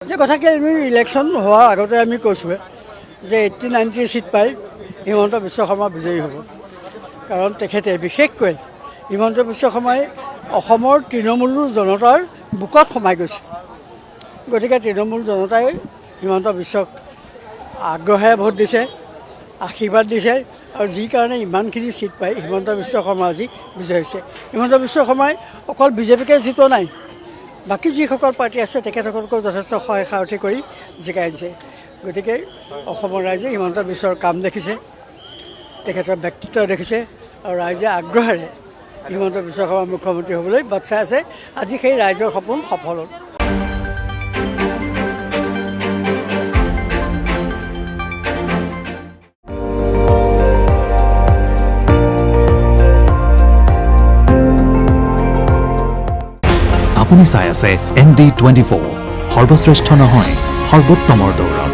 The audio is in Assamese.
যে কথাকে আমি ইলেকশ্যন হোৱাৰ আগতে আমি কৈছোঁ যে 80-90 সিট পাই হিমন্ত বিশ্ব শৰ্মা বিজয়ী হ'ব। কাৰণ তেখেতে বিশেষকৈ হিমন্ত বিশ্ব শৰ্মাই অসমৰ তৃণমূল জনতাৰ বুকত সোমাই গৈছে। গতিকে তৃণমূল জনতাই হিমন্ত বিশ্বক আগ্ৰহেৰে ভোট দিছে, আশীৰ্বাদ দিছে আৰু যি কাৰণে ইমানখিনি সিট পাই হিমন্ত বিশ্ব শৰ্মা আজি বিজয়ী হৈছে। হিমন্ত বিশ্ব শৰ্মাই অকল বিজেপিকে জিতোৱা নাই, বাকী যিসকল পাৰ্টি আছে তেখেতসকলকো যথেষ্ট সহায় সাৰথি কৰি জিকাই আনিছে। গতিকে অসমৰ ৰাইজে হিমন্ত বিশ্বৰ কাম দেখিছে, তেখেতৰ ব্যক্তিত্ব দেখিছে আৰু ৰাইজে আগ্ৰহেৰে হিমন্ত বিশ্ব শৰ্মা মুখ্যমন্ত্ৰী হ'বলৈ বাট চাই আছে। আজি সেই ৰাইজৰ সপোন সফল হ'ল। আপুনি চাই আছে ND24 সৰ্বশ্ৰেষ্ঠ নহয় সৰ্বোত্তমৰ দৌৰ।